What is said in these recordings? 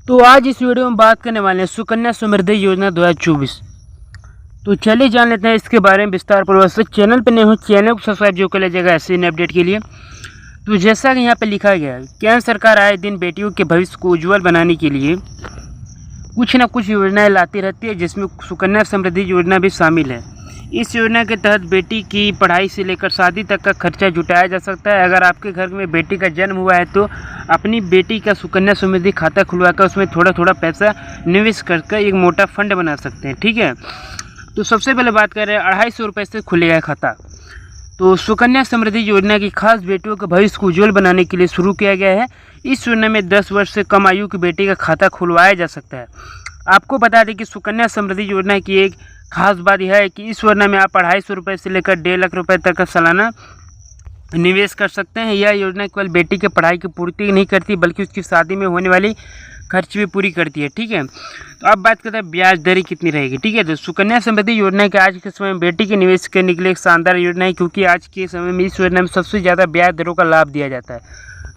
तो आज इस वीडियो में बात करने वाले हैं सुकन्या समृद्धि योजना 2024। तो चलिए जान लेते हैं इसके बारे में विस्तार पूर्वक से। चैनल पर नए हो चैनल को सब्सक्राइब जो कर लीजिएगा ऐसे नए अपडेट के लिए। तो जैसा कि यहाँ पे लिखा गया है, केंद्र सरकार आए दिन बेटियों के भविष्य को उज्ज्वल बनाने के लिए कुछ न कुछ योजनाएं लाती रहती है, जिसमें सुकन्या समृद्धि योजना भी शामिल है। इस योजना के तहत बेटी की पढ़ाई से लेकर शादी तक का खर्चा जुटाया जा सकता है। अगर आपके घर में बेटी का जन्म हुआ है तो अपनी बेटी का सुकन्या समृद्धि खाता खुलवाकर उसमें थोड़ा थोड़ा पैसा निवेश करके एक मोटा फंड बना सकते हैं। ठीक है, तो सबसे पहले बात कर रहे हैं 250 रुपये से खुलेगा खाता। तो सुकन्या समृद्धि योजना की खास बेटियों के भविष्य को उज्ज्वल बनाने के लिए शुरू किया गया है। इस योजना में 10 वर्ष से कम आयु की बेटी का खाता खुलवाया जा सकता है। आपको बता दें कि सुकन्या समृद्धि योजना की एक खास बात यह है कि इस योजना में आप 250 रुपये से लेकर 1.5 लाख रुपये तक का सालाना निवेश कर सकते हैं। यह योजना केवल बेटी के पढ़ाई की पूर्ति नहीं करती बल्कि उसकी शादी में होने वाली खर्च भी पूरी करती है। ठीक है, तो अब बात करते हैं ब्याज दर कितनी रहेगी। ठीक है, तो सुकन्या समृद्धि योजना के आज के समय में बेटी के निवेश करने के लिए एक शानदार योजना है, क्योंकि आज के समय में इस योजना में सबसे ज़्यादा ब्याज दरों का लाभ दिया जाता है।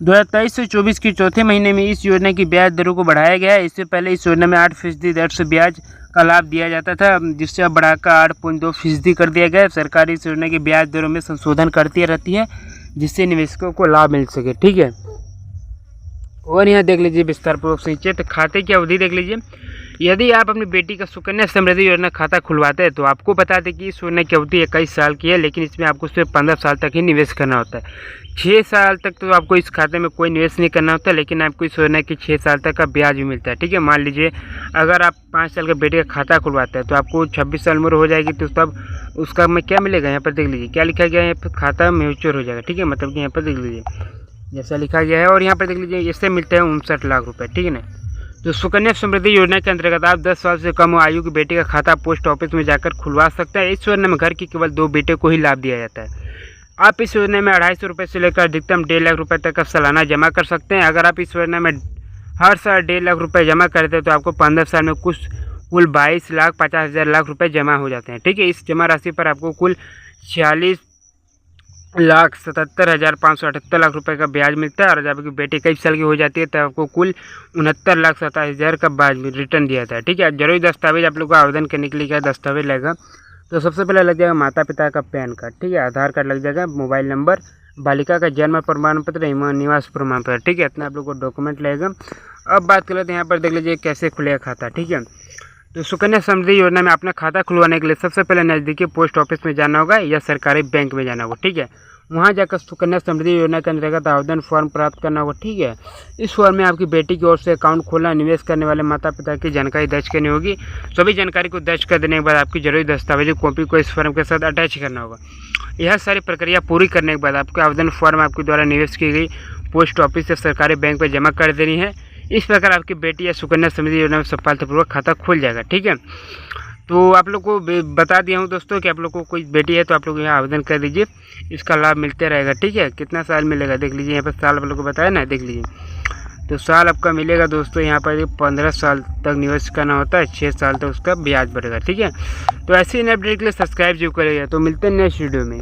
2023 से 24 के चौथे महीने में इस योजना की ब्याज दरों को बढ़ाया गया है। इससे पहले इस योजना में 8% दर से ब्याज का लाभ दिया जाता था, जिससे अब बढ़ाकर 8.2% कर दिया गया है। सरकार इस योजना की ब्याज दरों में संशोधन करती रहती है, जिससे निवेशकों को लाभ मिल सके। ठीक है, और यहाँ देख लीजिए विस्तारपूर्वक से नीचे तो खाते की अवधि देख लीजिए। यदि आप अपनी बेटी का सुकन्या समृद्धि योजना खाता खुलवाते हैं तो आपको बता दें कि इस योजना की अवधि 21 साल की है, लेकिन इसमें आपको सिर्फ 15 साल तक ही निवेश करना होता है। 6 साल तक तो आपको इस खाते में कोई निवेश नहीं करना होता, लेकिन आपको इस योजना की 6 साल तक का ब्याज भी मिलता है। ठीक है, मान लीजिए अगर आप 5 साल के बेटे का खाता खुलवाते हैं तो आपको 26 साल उम्र हो जाएगी, तो तब उसका में क्या मिलेगा, यहाँ पर देख लीजिए क्या लिखा गया है, यहाँ पर खाता म्यूचुअल हो जाएगा। ठीक है, मतलब कि यहाँ पर देख लीजिए जैसा लिखा गया है, और यहाँ पर देख लीजिए इससे मिलते हैं 59 लाख रुपये। ठीक है ना, तो सुकन्या समृद्धि योजना के अंतर्गत आप 10 साल से कम आयु की बेटी का खाता पोस्ट ऑफिस में जाकर खुलवा सकते हैं। इस योजना में घर की केवल 2 बेटे को ही लाभ दिया जाता है। आप इस योजना में 250 रुपये से लेकर अधिकतम 1.5 लाख रुपये तक का सालाना जमा कर सकते हैं। अगर आप इस योजना में हर साल 1.5 लाख रुपये जमा करते हैं तो आपको 15 साल में कुल 22,50,000 रुपये जमा हो जाते हैं। ठीक है, इस जमा राशि पर आपको कुल 46,77,578 लाख रुपए का ब्याज मिलता है। और जब आपकी बेटी कई साल की हो जाती है तो आपको कुल 69,27,000 का ब्याज रिटर्न दिया जाता है। ठीक है, जरूरी दस्तावेज आप लोग को आवेदन करने के लिए क्या दस्तावेज लगेगा, तो सबसे पहले लग जाएगा माता पिता का पैन कार्ड। ठीक है, आधार कार्ड लग जाएगा, मोबाइल नंबर, बालिका का जन्म प्रमाण पत्र, निवास प्रमाण पत्र। ठीक है, इतना आप लोग को डॉक्यूमेंट लगेगा। अब बात कर लेते हैं यहाँ पर देख लीजिए कैसे खुलेगा खाता। ठीक है, तो सुकन्या समृद्धि योजना में अपना खाता खुलवाने के लिए सबसे पहले नज़दीकी पोस्ट ऑफिस में जाना होगा या सरकारी बैंक में जाना होगा। ठीक है, वहाँ जाकर सुकन्या समृद्धि योजना के अंतर्गत आवेदन फॉर्म प्राप्त करना होगा। ठीक है, इस फॉर्म में आपकी बेटी की ओर से अकाउंट खोलना, निवेश करने वाले माता पिता की जानकारी दर्ज करनी होगी। सभी जानकारी को दर्ज कर देने के बाद आपकी जरूरी दस्तावेजी कॉपी को इस फॉर्म के साथ अटैच करना होगा। यह सारी प्रक्रिया पूरी करने के बाद आपके आवेदन फॉर्म आपके द्वारा निवेश की गई पोस्ट ऑफिस या सरकारी बैंक पर जमा कर देनी है। इस प्रकार आपकी बेटी या सुकन्या समृद्धि योजना में सफलतापूर्वक खाता खुल जाएगा। ठीक है, तो आप लोग को बता दिया हूँ दोस्तों कि आप लोग को कोई बेटी है तो आप लोग यहाँ आवेदन कर दीजिए, इसका लाभ मिलते रहेगा। ठीक है, कितना साल मिलेगा देख लीजिए, यहाँ पर साल आप लोग को बताया ना, देख लीजिए तो साल आपका मिलेगा दोस्तों यहाँ पर 15 साल तक निवेश करना होता है, 6 साल तक उसका ब्याज बढ़ेगा। ठीक है, तो ऐसे ही अपडेट के लिए सब्सक्राइब जरूर करेगा। तो मिलते हैं नेक्स्ट वीडियो में।